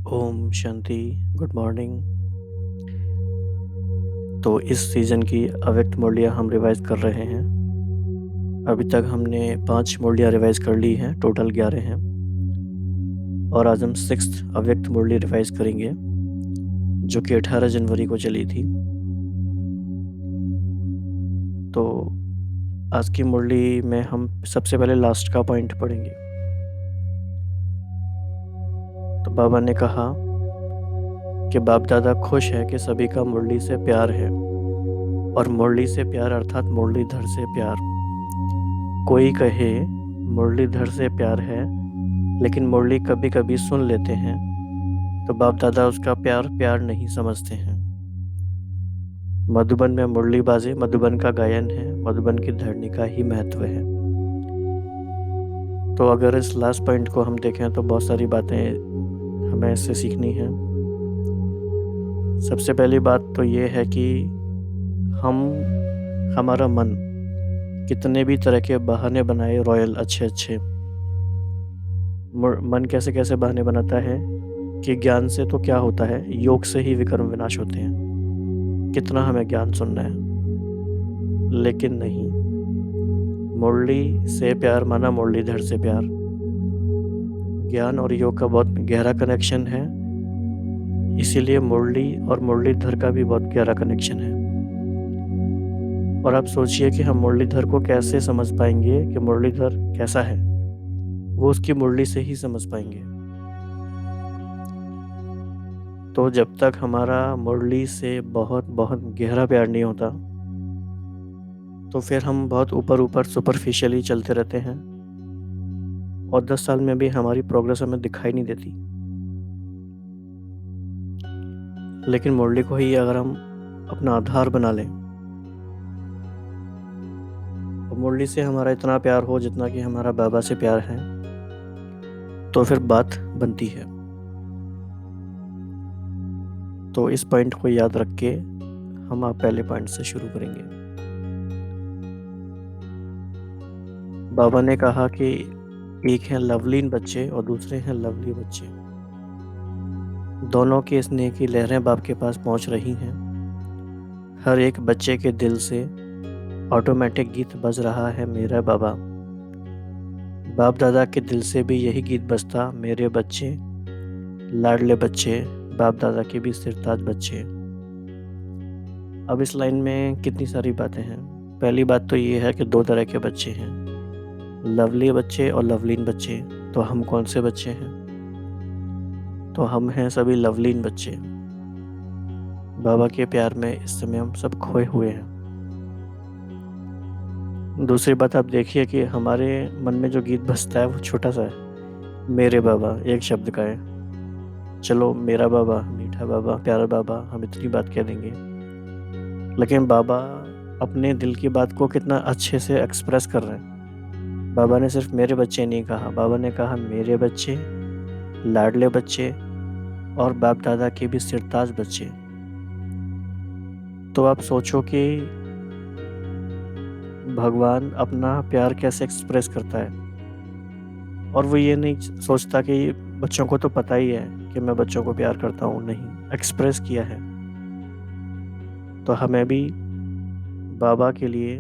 Om Shanti. Good morning. तो इस season की अव्यक्त मुरलियाँ हम रिवाइज़ कर रहे हैं। अभी तक हमने 5 मुरलियाँ रिवाइज़ कर ली हैं, टोटल 11 हैं। और आज हम 6th अव्यक्त मुरली रिवाइज़ करेंगे, जो कि 18 जनवरी को चली थी। तो आज की मुरली में हम सबसे पहले लास्ट का पॉइंट पढ़ेंगे। तो बाबा ने कहा कि बाप दादा खुश है कि सभी का मुरली से प्यार है, और मुरली से प्यार अर्थात मुरलीधर से प्यार। कोई कहे मुरलीधर से प्यार है, लेकिन मुरली कभी कभी सुन लेते हैं, तो बाप दादा उसका प्यार प्यार नहीं समझते हैं। मधुबन में मुरली बाजे, मधुबन का गायन है, मधुबन की धरनी का ही महत्व है। तो अगर इस लास्ट पॉइंट को हम देखें तो बहुत सारी बातें हमें इससे सीखनी हैं। सबसे पहली बात तो ये है कि हमारा मन कितने भी तरह के बहाने बनाए, रॉयल अच्छे अच्छे, मन कैसे कैसे बहाने बनाता है कि ज्ञान से तो क्या होता है, योग से ही विकर्म विनाश होते हैं। कितना हमें ज्ञान सुनना है, लेकिन नहीं। मुरली से प्यार माना मुरलीधर से प्यार। ज्ञान और योग का बहुत गहरा कनेक्शन है, इसीलिए मुरली और मुरलीधर का भी बहुत गहरा कनेक्शन है। और आप सोचिए कि हम मुरलीधर को कैसे समझ पाएंगे कि मुरलीधर कैसा है। वो उसकी मुरली से ही समझ पाएंगे। तो जब तक हमारा मुरली से बहुत बहुत गहरा प्यार नहीं होता, तो फिर हम बहुत ऊपर ऊपर सुपरफिशियली चलते रहते हैं, और 10 साल में भी हमारी प्रोग्रेस हमें दिखाई नहीं देती। लेकिन मुरली को ही अगर हम अपना आधार बना लें, और मुरली से हमारा इतना प्यार हो जितना कि हमारा बाबा से प्यार है, तो फिर बात बनती है। तो इस पॉइंट को याद रख के हम आप पहले पॉइंट से शुरू करेंगे। बाबा ने कहा कि एक हैं लवलीन बच्चे और दूसरे हैं लवली बच्चे। दोनों के स्नेह की लहरें बाप के पास पहुंच रही हैं। हर एक बच्चे के दिल से ऑटोमेटिक गीत बज रहा है, मेरा बाबा। बाप दादा के दिल से भी यही गीत बजता, मेरे बच्चे, लाडले बच्चे, बाप दादा के भी सिरताज बच्चे। अब इस लाइन में कितनी सारी बातें हैं। पहली बात तो ये है कि 2 तरह के बच्चे हैं, लवली बच्चे और लवलीन बच्चे। तो हम कौन से बच्चे हैं? तो हम हैं सभी लवलीन बच्चे। बाबा के प्यार में इस समय हम सब खोए हुए हैं। दूसरी बात आप देखिए कि हमारे मन में जो गीत बजता है वो छोटा सा है, मेरे बाबा एक शब्द का है। चलो मेरा बाबा, मीठा बाबा, प्यारा बाबा, हम इतनी बात कह देंगे। लेकिन बाबा अपने दिल की बात को कितना अच्छे से एक्सप्रेस कर रहे हैं। बाबा ने सिर्फ मेरे बच्चे नहीं कहा, बाबा ने कहा मेरे बच्चे, लाडले बच्चे, और बाप दादा के भी सिरताज बच्चे। तो आप सोचो कि भगवान अपना प्यार कैसे एक्सप्रेस करता है। और वो ये नहीं सोचता कि बच्चों को तो पता ही है कि मैं बच्चों को प्यार करता हूँ, नहीं, एक्सप्रेस किया है। तो हमें भी बाबा के लिए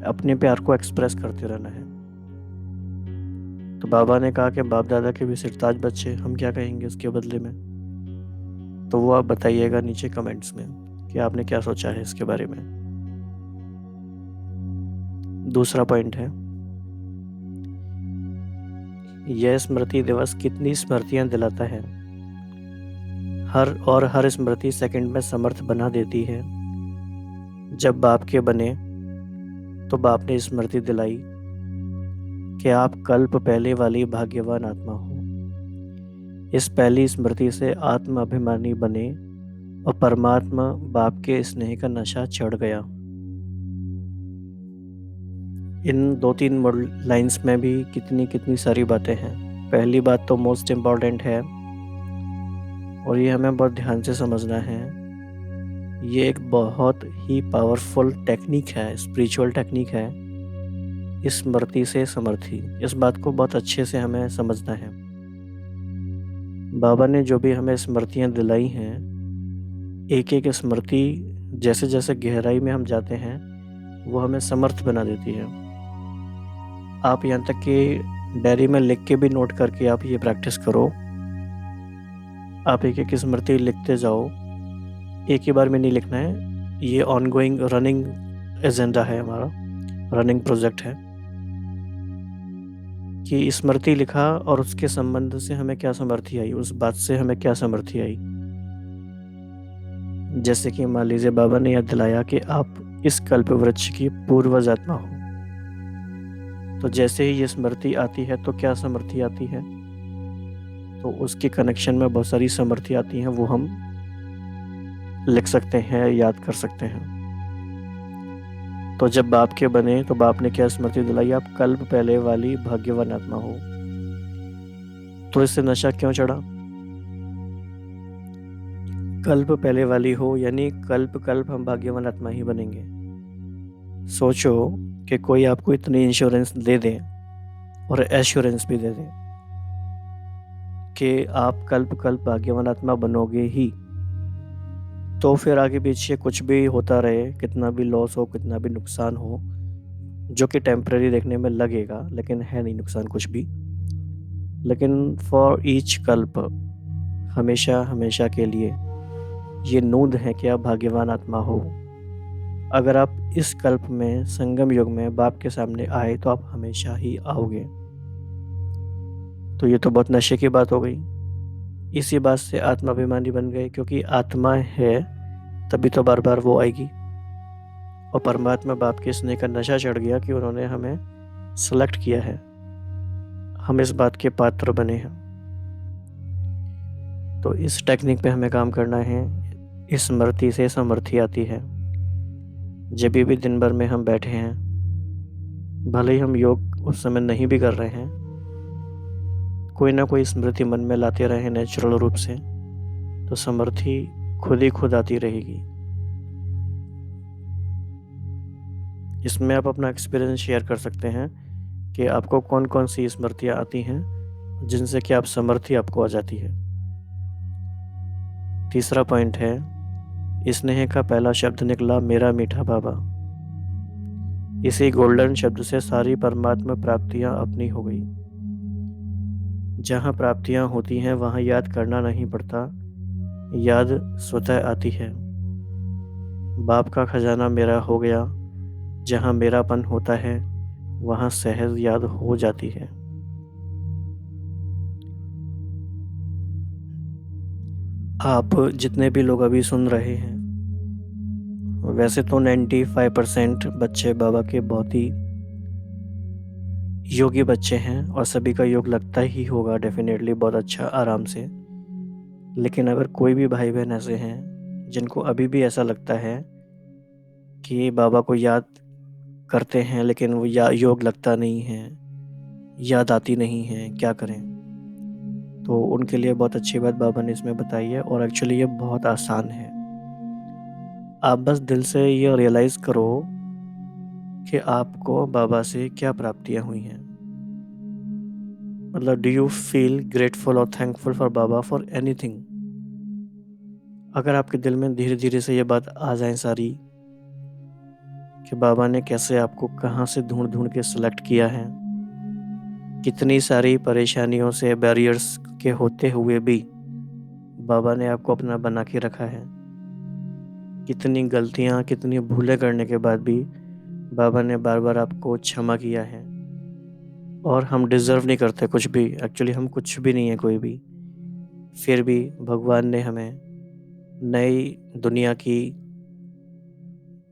अपने प्यार को एक्सप्रेस करते रहना है। तो बाबा ने कहा कि बाप दादा के भी सिरताज बच्चे, हम क्या कहेंगे उसके बदले में? तो वो आप बताइएगा नीचे कमेंट्स में कि आपने क्या सोचा है इसके बारे में। दूसरा पॉइंट है, यह स्मृति दिवस कितनी स्मृतियां दिलाता है। हर स्मृति सेकंड में समर्थ बना देती है। जब बाप के बने तो बाप ने स्मृति दिलाई कि आप कल्प पहले वाली भाग्यवान आत्मा हो। इस पहली स्मृति से आत्म अभिमानी बने और परमात्मा बाप के स्नेह का नशा चढ़ गया। इन 2-3 लाइंस में भी कितनी कितनी सारी बातें हैं। पहली बात तो मोस्ट इम्पॉर्टेंट है, और ये हमें बहुत ध्यान से समझना है। ये एक बहुत ही पावरफुल टेक्निक है, स्पिरिचुअल टेक्निक है, स्मृति से समर्थी। इस बात को बहुत अच्छे से हमें समझना है। बाबा ने जो भी हमें स्मृतियाँ दिलाई हैं, एक एक स्मृति जैसे जैसे गहराई में हम जाते हैं, वो हमें समर्थ बना देती है। आप यहाँ तक कि डायरी में लिख के भी नोट करके आप ये प्रैक्टिस करो। आप एक एक स्मृति लिखते जाओ, एक ही बार में नहीं लिखना है। ये ऑनगोइंग रनिंग एजेंडा है हमारा, रनिंग प्रोजेक्ट है कि स्मृति लिखा और उसके संबंध से हमें क्या समृद्धि आई, उस बात से हमें क्या समृद्धि आई। जैसे कि मान लीजिए बाबा ने याद दिलाया कि आप इस कल्प वृक्ष की पूर्वज आत्मा हो, तो जैसे ही ये स्मृति आती है तो क्या समृद्धि आती है, तो उसके कनेक्शन में बहुत सारी समृद्धि आती हैं, वो हम लिख सकते हैं, याद कर सकते हैं। तो जब बाप के बने तो बाप ने क्या स्मृति दिलाई, आप कल्प पहले वाली भाग्यवान आत्मा हो। तो इससे नशा क्यों चढ़ा? कल्प पहले वाली हो यानी कल्प कल्प हम भाग्यवान आत्मा ही बनेंगे। सोचो कि कोई आपको इतनी इंश्योरेंस दे दे और एश्योरेंस भी दे दे कि आप कल्प कल्प भाग्यवान आत्मा बनोगे ही, तो फिर आगे पीछे कुछ भी होता रहे, कितना भी लॉस हो, कितना भी नुकसान हो, जो कि टेम्परेरी देखने में लगेगा लेकिन है नहीं नुकसान कुछ भी, लेकिन फॉर ईच कल्प, हमेशा हमेशा के लिए ये नूंद है कि आप भाग्यवान आत्मा हो। अगर आप इस कल्प में संगम युग में बाप के सामने आए तो आप हमेशा ही आओगे। तो ये तो बहुत नशे की बात हो गई। इसी बात से आत्माभिमानी बन गए, क्योंकि आत्मा है तभी तो बार बार वो आएगी। और परमात्मा बाप के स्नेह का नशा चढ़ गया कि उन्होंने हमें सेलेक्ट किया है, हम इस बात के पात्र बने हैं। तो इस टेक्निक पे हमें काम करना है। इस स्मृति से समृद्धि आती है। जब भी दिन भर में हम बैठे हैं, भले ही हम योग उस समय नहीं भी कर रहे हैं, कोई ना कोई स्मृति मन में लाते रहे नेचुरल रूप से, तो समृद्धि खुद ही खुद आती रहेगी। इसमें आप अपना एक्सपीरियंस शेयर कर सकते हैं कि आपको कौन कौन सी स्मृतियाँ आती हैं जिनसे कि आप समृद्धि आपको आ जाती है। तीसरा पॉइंट है, स्नेह का पहला शब्द निकला मेरा मीठा बाबा। इसी गोल्डन शब्द से सारी परमात्मा प्राप्तियां अपनी हो गई। जहाँ प्राप्तियां होती हैं वहाँ याद करना नहीं पड़ता, याद स्वतः आती है। बाप का खजाना मेरा हो गया, जहाँ मेरापन होता है वहाँ सहज याद हो जाती है। आप जितने भी लोग अभी सुन रहे हैं, वैसे तो 95% बच्चे बाबा के बहुत ही योगी बच्चे हैं और सभी का योग लगता ही होगा डेफिनेटली बहुत अच्छा आराम से। लेकिन अगर कोई भी भाई बहन ऐसे हैं जिनको अभी भी ऐसा लगता है कि बाबा को याद करते हैं लेकिन वो योग लगता नहीं है, याद आती नहीं है, क्या करें, तो उनके लिए बहुत अच्छी बात बाबा ने इसमें बताई है। और एक्चुअली ये बहुत आसान है। आप बस दिल से ये रियलाइज़ करो कि आपको बाबा से क्या प्राप्तियां हुई हैं। मतलब डू यू फील ग्रेटफुल और thankful for Baba for anything. अगर आपके दिल में धीरे धीरे से ये बात आ जाए सारी कि बाबा ने कैसे आपको कहाँ से ढूंढ ढूंढ के सिलेक्ट किया है, कितनी सारी परेशानियों से बैरियर्स के होते हुए भी बाबा ने आपको अपना बना के रखा है, कितनी गलतियाँ कितनी भूलें करने के बाद भी बाबा ने बार बार आपको क्षमा किया है। और हम डिज़र्व नहीं करते कुछ भी, एक्चुअली हम कुछ भी नहीं है कोई भी, फिर भी भगवान ने हमें नई दुनिया की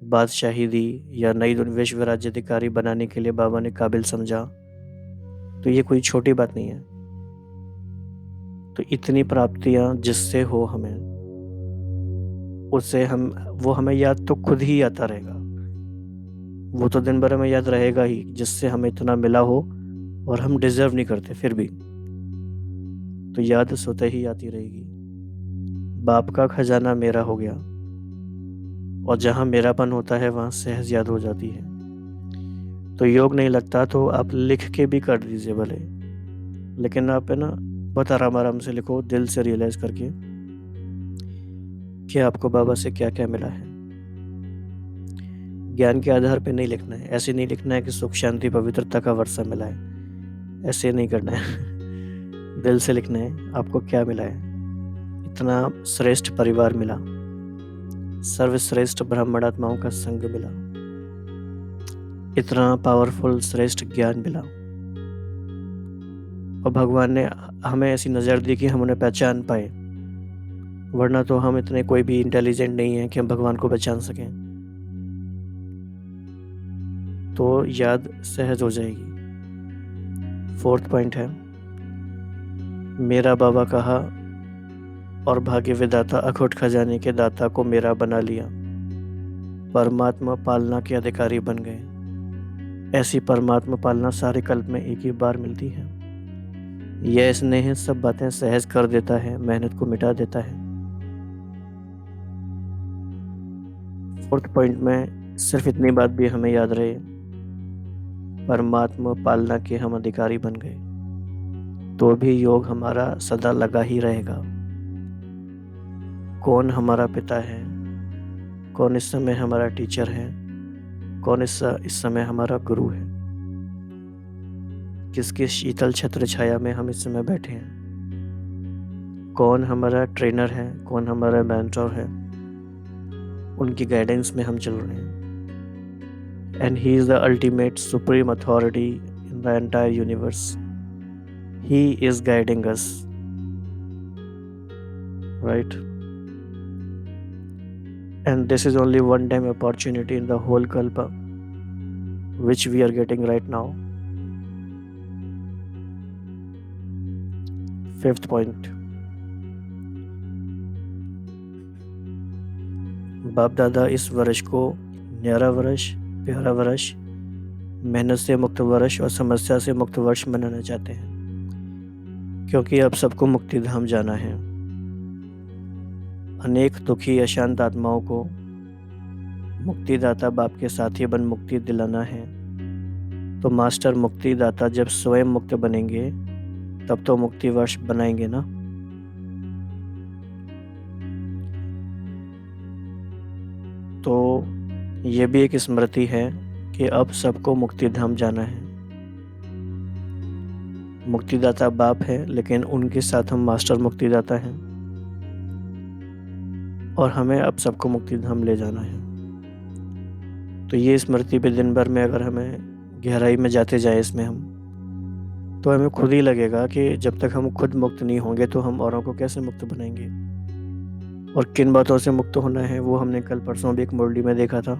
बादशाही दी या नई विश्व राज्याधिकारी बनाने के लिए बाबा ने काबिल समझा। तो ये कोई छोटी बात नहीं है। तो इतनी प्राप्तियां जिससे हो हमें, उससे वो हमें याद तो खुद ही आता रहेगा। वो तो दिन भर हमें याद रहेगा ही जिससे हमें इतना मिला हो और हम डिजर्व नहीं करते फिर भी, तो याद स्वतः ही आती रहेगी। बाप का खजाना मेरा हो गया, और जहाँ मेरापन होता है वहाँ सहज याद हो जाती है। तो योग नहीं लगता तो आप लिख के भी कर दीजिए भले, लेकिन आप है ना बहुत आराम आराम से लिखो, दिल से रियलाइज़ करके कि आपको बाबा से क्या क्या मिला है। ज्ञान के आधार पे नहीं लिखना है, ऐसे नहीं लिखना है कि सुख शांति पवित्रता का वर्षा मिला है, ऐसे नहीं करना है। दिल से लिखना है आपको क्या मिला है। इतना श्रेष्ठ परिवार मिला, सर्वश्रेष्ठ ब्राह्मणात्माओं का संग मिला, इतना पावरफुल श्रेष्ठ ज्ञान मिला, और भगवान ने हमें ऐसी नज़र दी कि हम उन्हें पहचान पाए, वरना तो हम इतने कोई भी इंटेलिजेंट नहीं है कि हम भगवान को पहचान सकें। तो याद सहज हो जाएगी। 4th पॉइंट है, मेरा बाबा कहा और भाग्य विधाता अखुट खजाने के दाता को मेरा बना लिया, परमात्मा पालना के अधिकारी बन गए। ऐसी परमात्मा पालना सारे कल्प में एक ही बार मिलती है। यह स्नेह सब बातें सहज कर देता है, मेहनत को मिटा देता है। 4th पॉइंट में सिर्फ इतनी बात भी हमें याद रहे, परमात्मा पालना के हम अधिकारी बन गए तो भी योग हमारा सदा लगा ही रहेगा। कौन हमारा पिता है, कौन इस समय हमारा टीचर है, कौन इस समय हमारा गुरु है, किसकी शीतल छत्र छाया में हम इस समय बैठे हैं, कौन हमारा ट्रेनर है, कौन हमारा मेंटर है, उनकी गाइडेंस में हम चल रहे हैं। And he is the ultimate supreme authority in the entire universe. He is guiding us, right? And this is only one time opportunity in the whole kalpa which we are getting right now. 5th point, बाप दादा इस वर्ष को न्यारा वर्ष, प्यारा वर्ष, मेहनत से मुक्त वर्ष और समस्या से मुक्त वर्ष मनाना चाहते हैं, क्योंकि अब सबको मुक्ति धाम जाना है। अनेक दुखी अशांत आत्माओं को मुक्तिदाता बाप के साथी बन मुक्ति दिलाना है। तो मास्टर मुक्तिदाता जब स्वयं मुक्त बनेंगे तब तो मुक्ति वर्ष बनाएंगे ना। तो ये भी एक स्मृति है कि अब सबको मुक्ति धाम जाना है। मुक्तिदाता बाप है, लेकिन उनके साथ हम मास्टर मुक्तिदाता हैं, और हमें अब सबको मुक्ति धाम ले जाना है। तो ये स्मृति पे दिन भर में अगर हमें गहराई में जाते जाए इसमें हम, तो हमें खुद ही लगेगा कि जब तक हम खुद मुक्त नहीं होंगे तो हम औरों को कैसे मुक्त बनाएंगे। और किन बातों से मुक्त होना है वो हमने कल परसों भी एक मुरली में देखा था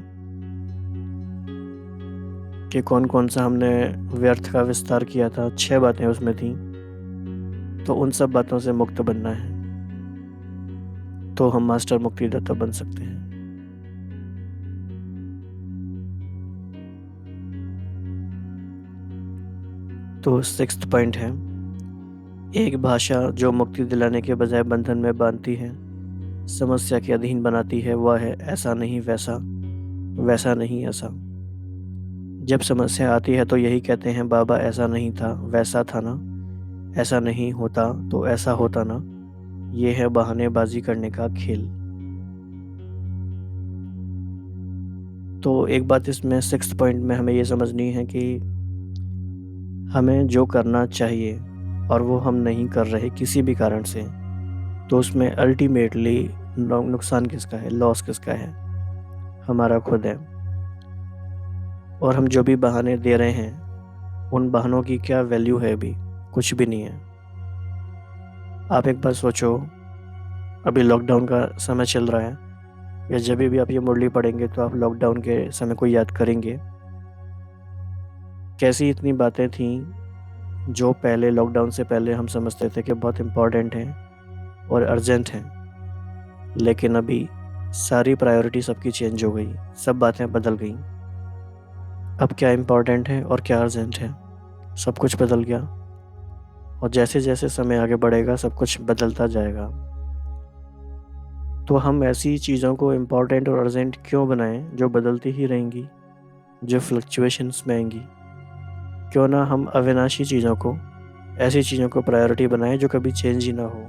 कि कौन कौन सा हमने व्यर्थ का विस्तार किया था। 6 बातें उसमें थी। तो उन सब बातों से मुक्त बनना है तो हम मास्टर मुक्तिदाता बन सकते हैं। तो 6th पॉइंट है, एक भाषा जो मुक्ति दिलाने के बजाय बंधन में बांधती है, समस्या के अधीन बनाती है, वह है ऐसा नहीं वैसा, वैसा नहीं ऐसा। जब समस्या आती है तो यही कहते हैं बाबा ऐसा नहीं था, वैसा था ना, ऐसा नहीं होता तो ऐसा होता ना। ये है बहानेबाजी करने का खेल। तो एक बात इसमें 6th पॉइंट में हमें ये समझनी है कि हमें जो करना चाहिए और वो हम नहीं कर रहे किसी भी कारण से, तो उसमें अल्टीमेटली नुकसान किसका है, लॉस किसका है? हमारा खुद है। और हम जो भी बहाने दे रहे हैं उन बहानों की क्या वैल्यू है? अभी कुछ भी नहीं है। आप एक बार सोचो, अभी लॉकडाउन का समय चल रहा है, या जब भी आप ये मुरली पढ़ेंगे तो आप लॉकडाउन के समय को याद करेंगे। कैसी इतनी बातें थीं जो पहले लॉकडाउन से पहले हम समझते थे कि बहुत इम्पॉर्टेंट हैं और अर्जेंट हैं, लेकिन अभी सारी प्रायोरिटी सबकी चेंज हो गई, सब बातें बदल गई। अब क्या इम्पॉर्टेंट है और क्या अर्जेंट है, सब कुछ बदल गया। और जैसे जैसे समय आगे बढ़ेगा सब कुछ बदलता जाएगा। तो हम ऐसी चीज़ों को इम्पॉर्टेंट और अर्जेंट क्यों बनाएं जो बदलती ही रहेंगी, जो फ्लक्चुएशंस में आएंगी? क्यों ना हम अविनाशी चीज़ों को ऐसी चीज़ों को प्रायोरिटी बनाएं जो कभी चेंज ही ना हो,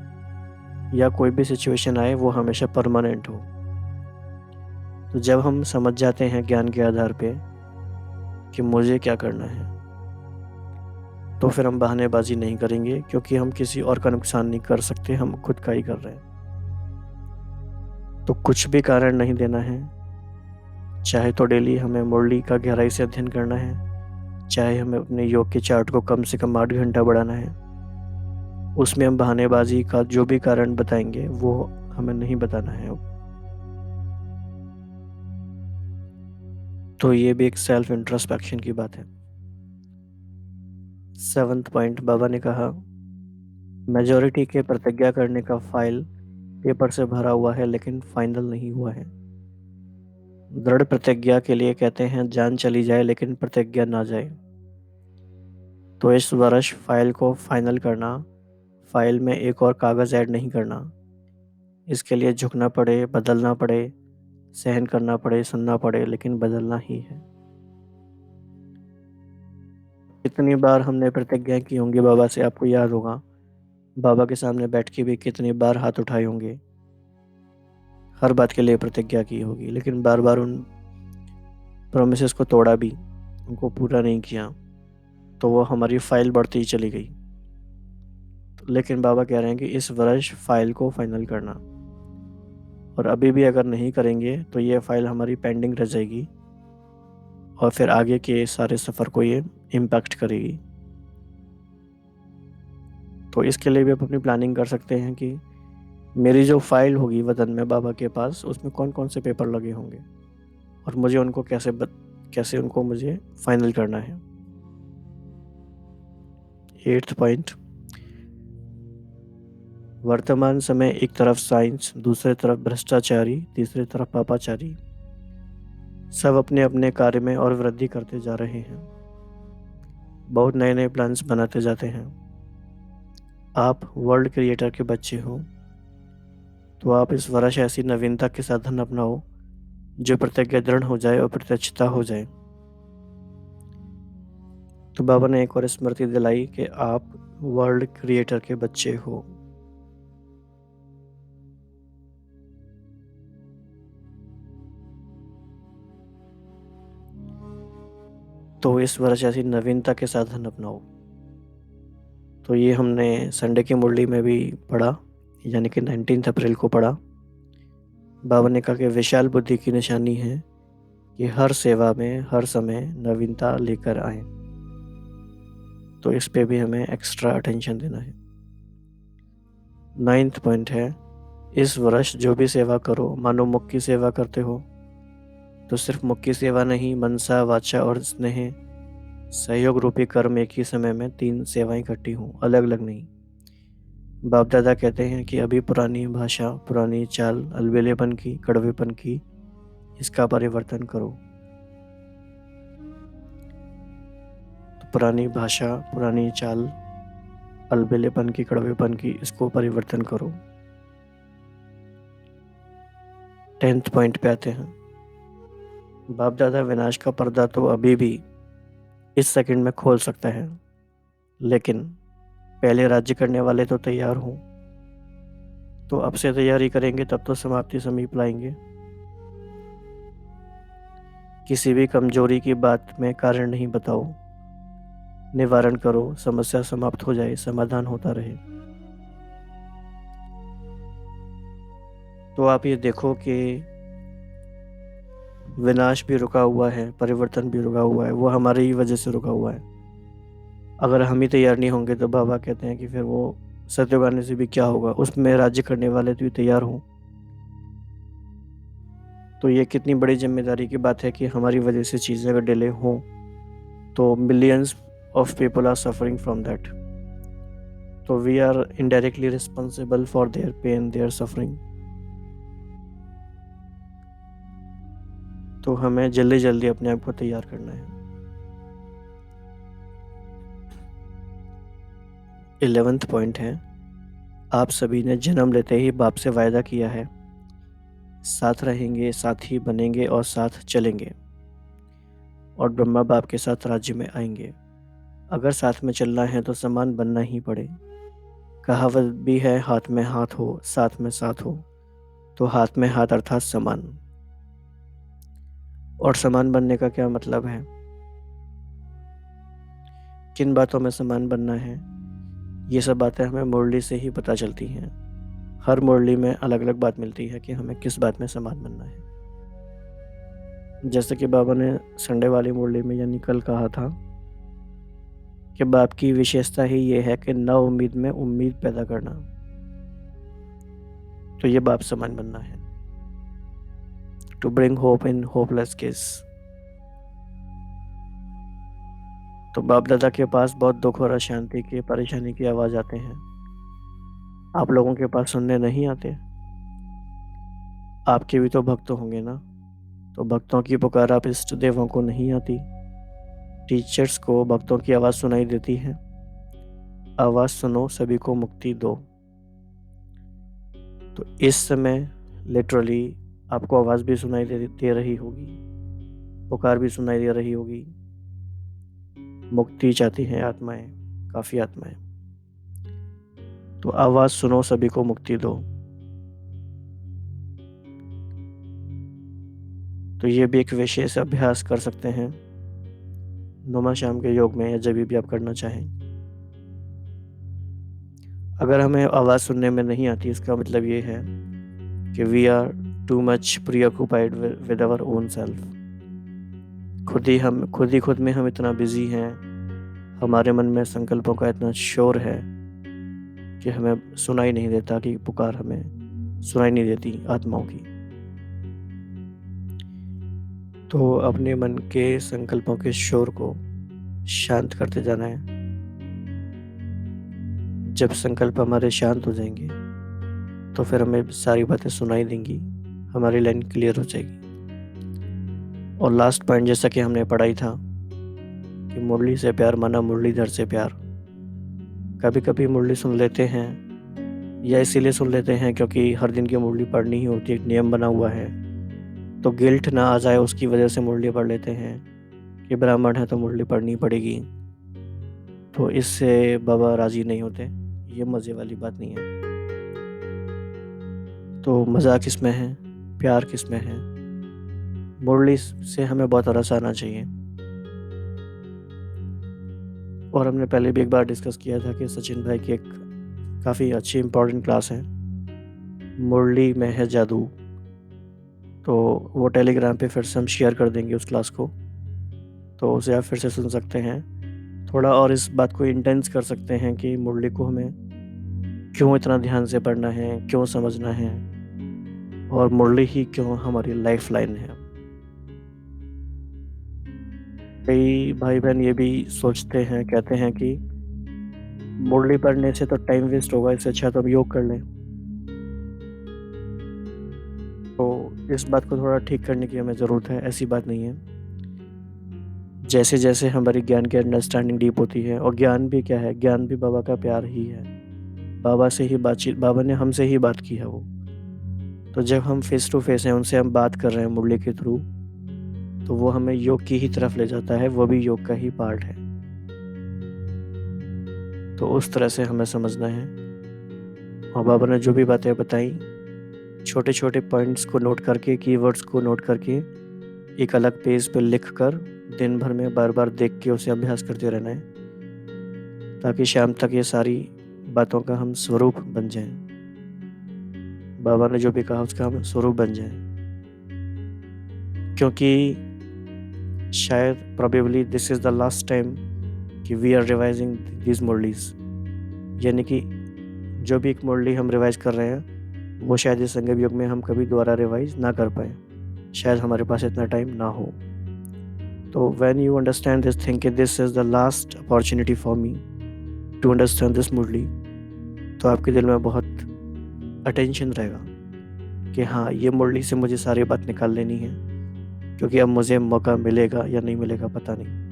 या कोई भी सिचुएशन आए वो हमेशा परमानेंट हो। तो जब हम समझ जाते हैं ज्ञान के आधार पे कि मुझे क्या करना है, तो फिर हम बहानेबाजी नहीं करेंगे, क्योंकि हम किसी और का नुकसान नहीं कर सकते, हम खुद का ही कर रहे हैं। तो कुछ भी कारण नहीं देना है। चाहे तो डेली हमें मुरली का गहराई से अध्ययन करना है, चाहे हमें अपने योग के चार्ट को कम से कम 8 घंटा बढ़ाना है, उसमें हम बहानेबाजी का जो भी कारण बताएंगे वो हमें नहीं बताना है अब। तो ये भी एक सेल्फ इंट्रोस्पेक्शन की बात है। 7th पॉइंट, बाबा ने कहा, मेजॉरिटी के प्रतिज्ञा करने का फाइल पेपर से भरा हुआ है लेकिन फाइनल नहीं हुआ है। दृढ़ प्रतिज्ञा के लिए कहते हैं जान चली जाए लेकिन प्रतिज्ञा ना जाए। तो इस वर्ष फाइल को फाइनल करना, फाइल में एक और कागज़ ऐड नहीं करना, इसके लिए झुकना पड़े, बदलना पड़े, सहन करना पड़े, सुनना पड़े, लेकिन बदलना ही है। कितनी बार हमने प्रतिज्ञा की होंगी बाबा से, आपको याद होगा। बाबा के सामने बैठ के भी कितनी बार हाथ उठाए होंगे, हर बात के लिए प्रतिज्ञा की होगी, लेकिन बार बार उन प्रोमिसेस को तोड़ा भी, उनको पूरा नहीं किया, तो वो हमारी फाइल बढ़ती ही चली गई। लेकिन बाबा कह रहे हैं कि इस वर्ष फाइल को फाइनल करना, और अभी भी अगर नहीं करेंगे तो ये फाइल हमारी पेंडिंग रह जाएगी और फिर आगे के सारे सफ़र को ये इम्पैक्ट करेगी। तो इसके लिए भी आप अपनी प्लानिंग कर सकते हैं कि मेरी जो फाइल होगी वतन में बाबा के पास, उसमें कौन कौन से पेपर लगे होंगे और मुझे उनको कैसे उनको मुझे फाइनल करना है। 8th पॉइंट, वर्तमान समय एक तरफ साइंस, दूसरे तरफ भ्रष्टाचारी, तीसरे तरफ पापाचारी, सब अपने अपने कार्य में और वृद्धि करते जा रहे हैं। बहुत नए नए प्लान्स बनाते जाते हैं। आप वर्ल्ड क्रिएटर के बच्चे हो, तो आप इस वर्ष ऐसी नवीनता के साधन अपनाओ जो प्रतिज्ञा दृढ़ हो जाए और प्रत्यक्षता हो जाए। तो बाबा ने एक और स्मृति दिलाई कि आप वर्ल्ड क्रिएटर के बच्चे हो। तो इस वर्ष ऐसी नवीनता के साधन अपनाओ। तो ये हमने संडे की मुरली में भी पढ़ा, यानी कि 19 अप्रैल को पढ़ा। बाबा ने कहा कि विशाल बुद्धि की निशानी है कि हर सेवा में हर समय नवीनता लेकर आए। तो इस पे भी हमें एक्स्ट्रा अटेंशन देना है। 9th पॉइंट है, इस वर्ष जो भी सेवा करो मानो मुख की सेवा करते हो। तो सिर्फ मुख की सेवा नहीं, मनसा, वाचा और स्नेह, सहयोग रूपी कर्म एक ही समय में 3 सेवाएं इकट्ठी हों, अलग अलग नहीं। बाप दादा कहते हैं कि अभी पुरानी भाषा, पुरानी चाल, अलबेलेपन की, कड़वेपन की, इसका परिवर्तन करो। तो पुरानी भाषा, पुरानी चाल, अलबेलेपन की, कड़वेपन की, इसको परिवर्तन करो। 10th पॉइंट पे आते हैं, बाप दादा विनाश का पर्दा तो अभी भी इस सेकंड में खोल सकता है, लेकिन पहले राज्य करने वाले तो तैयार हों। तो अब से तैयारी करेंगे तब तो समाप्ति समीप लाएंगे। किसी भी कमजोरी की बात में कारण नहीं बताओ, निवारण करो, समस्या समाप्त हो जाए, समाधान होता रहे। तो आप ये देखो कि विनाश भी रुका हुआ है, परिवर्तन भी रुका हुआ है, वो हमारी ही वजह से रुका हुआ है। अगर हम ही तैयार नहीं होंगे तो बाबा कहते हैं कि फिर वो सत्युग आने से भी क्या होगा, उसमें राज्य करने वाले तो तैयार हों। तो ये कितनी बड़ी जिम्मेदारी की बात है कि हमारी वजह से चीज़ें अगर डिले हों तो millions of people are suffering from that. तो we are indirectly responsible for their pain, their suffering. तो हमें जल्दी जल्दी अपने आप को तैयार करना है। 11th पॉइंट है, आप सभी ने जन्म लेते ही बाप से वायदा किया है, साथ रहेंगे, साथ ही बनेंगे और साथ चलेंगे, और ब्रह्मा बाप के साथ राज्य में आएंगे। अगर साथ में चलना है तो समान बनना ही पड़े। कहावत भी है, हाथ में हाथ हो साथ में साथ हो। तो हाथ में हाथ अर्थात समान। और समान बनने का क्या मतलब है? किन बातों में समान बनना है, ये सब बातें हमें मुरली से ही पता चलती हैं। हर मुरली में अलग अलग बात मिलती है कि हमें किस बात में समान बनना है। जैसे कि बाबा ने संडे वाली मुरली में यानी कल कहा था कि बाप की विशेषता ही ये है कि ना उम्मीद में उम्मीद पैदा करना। तो ये बाप समान बनना है, to bring hope in hopeless case. तो बाप दादा के पास बहुत दुख और अशांति की परेशानी की आवाज आते हैं। आप लोगों के पास सुनने नहीं आते? आपके भी तो भक्त होंगे ना। तो भक्तों की पुकार आप इष्ट देवों को नहीं आती? टीचर्स को भक्तों की आवाज सुनाई देती है। आवाज सुनो, सभी को मुक्ति दो। तो इस समय लिटरली आपको आवाज भी सुनाई दे रही होगी, पुकार भी सुनाई दे रही होगी। मुक्ति चाहती हैं आत्माएं, काफी आत्माएं। तो आवाज सुनो, सभी को मुक्ति दो। तो ये भी एक विशेष अभ्यास कर सकते हैं नुमा शाम के योग में, या जब भी आप करना चाहें। अगर हमें आवाज सुनने में नहीं आती, इसका मतलब ये है कि we are too much preoccupied with our own self. खुद में हम इतना बिजी हैं, हमारे मन में संकल्पों का इतना शोर है कि हमें सुनाई नहीं देता कि पुकार हमें सुनाई नहीं देती आत्माओं की। तो अपने मन के संकल्पों के शोर को शांत करते जाना है। जब संकल्प हमारे शांत हो जाएंगे तो फिर हमें सारी बातें सुनाई देंगी, हमारी लाइन क्लियर हो जाएगी। और लास्ट पॉइंट, जैसा कि हमने पढ़ा ही था कि मुरली से प्यार माना मुरलीधर से प्यार। कभी कभी मुरली सुन लेते हैं, या इसीलिए सुन लेते हैं क्योंकि हर दिन की मुरली पढ़नी ही होती है, एक नियम बना हुआ है। तो गिल्ट ना आ जाए उसकी वजह से मुरली पढ़ लेते हैं कि ब्राह्मण है तो मुरली पढ़नी पड़ेगी। तो इससे बाबा राजी नहीं होते, ये मज़े वाली बात नहीं है। तो मज़ा किस में है, प्यार किस में है? मुरली से हमें बहुत रस आना चाहिए। और हमने पहले भी एक बार डिस्कस किया था कि सचिन भाई की एक काफ़ी अच्छी इम्पोर्टेंट क्लास है, मुरली में है जादू। तो वो टेलीग्राम पे फिर से हम शेयर कर देंगे उस क्लास को, तो उसे आप फिर से सुन सकते हैं। थोड़ा और इस बात को इंटेंस कर सकते हैं कि मुरली को हमें क्यों इतना ध्यान से पढ़ना है, क्यों समझना है, और मुरली ही क्यों हमारी लाइफ लाइन है। कई भाई बहन ये भी सोचते हैं, कहते हैं कि मुरली पढ़ने से तो टाइम वेस्ट होगा, इससे अच्छा तो हम योग कर लें। तो इस बात को थोड़ा ठीक करने की हमें ज़रूरत है। ऐसी बात नहीं है। जैसे जैसे हमारी ज्ञान की अंडरस्टैंडिंग डीप होती है, और ज्ञान भी क्या है, ज्ञान भी बाबा का प्यार ही है। बाबा से ही बातचीत, बाबा ने हमसे ही बात की है वो। तो जब हम फेस टू फेस हैं, उनसे हम बात कर रहे हैं मुरली के थ्रू, तो वो हमें योग की ही तरफ ले जाता है, वो भी योग का ही पार्ट है। तो उस तरह से हमें समझना है। और बाबा ने जो भी बातें बताई, छोटे छोटे पॉइंट्स को नोट करके, कीवर्ड्स को नोट करके, एक अलग पेज पर लिख कर दिन भर में बार बार देख के उसे अभ्यास करते रहना है, ताकि शाम तक ये सारी बातों का हम स्वरूप बन जाएं। बाबा ने जो भी कहा उसका हम स्वरूप बन जाएं। क्योंकि शायद probably this is the last time कि वी आर रिवाइजिंग दिस मुरलीज। यानी कि जो भी एक मुरली हम रिवाइज कर रहे हैं, वो शायद इस संगम युग में हम कभी दोबारा रिवाइज ना कर पाए, शायद हमारे पास इतना टाइम ना हो। तो when you understand this thing कि this is the last opportunity for me to understand this murli, तो आपके दिल में बहुत अटेंशन रहेगा कि हाँ, ये मुरली से मुझे सारी बात निकाल लेनी है, क्योंकि अब मुझे मौका मिलेगा या नहीं मिलेगा पता नहीं।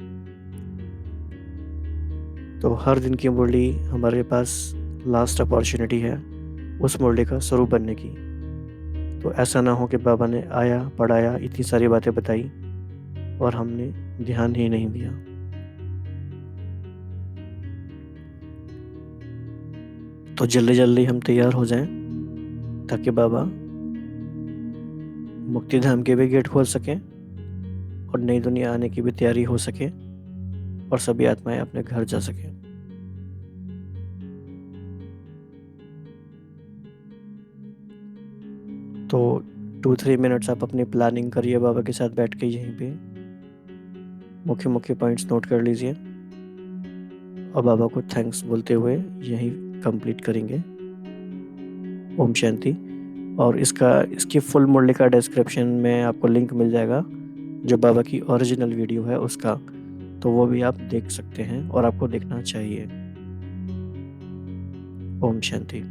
तो हर दिन की मुरली हमारे पास लास्ट अपॉर्चुनिटी है उस मुरली का स्वरूप बनने की। तो ऐसा ना हो कि बाबा ने आया, पढ़ाया, इतनी सारी बातें बताई और हमने ध्यान ही नहीं दिया। तो जल्दी जल्दी हम तैयार हो जाएं ताकि बाबा मुक्तिधाम के भी गेट खोल सकें और नई दुनिया आने की भी तैयारी हो सके और सभी आत्माएं अपने घर जा सकें। तो 2-3 मिनट्स आप अपनी प्लानिंग करिए बाबा के साथ बैठ के, यहीं पे मुख्य मुख्य पॉइंट्स नोट कर लीजिए और बाबा को थैंक्स बोलते हुए यहीं कंप्लीट करेंगे। ओम शांति। और इसकी फुल मुरली का डिस्क्रिप्शन में आपको लिंक मिल जाएगा, जो बाबा की ओरिजिनल वीडियो है उसका, तो वो भी आप देख सकते हैं और आपको देखना चाहिए। ओम शांति।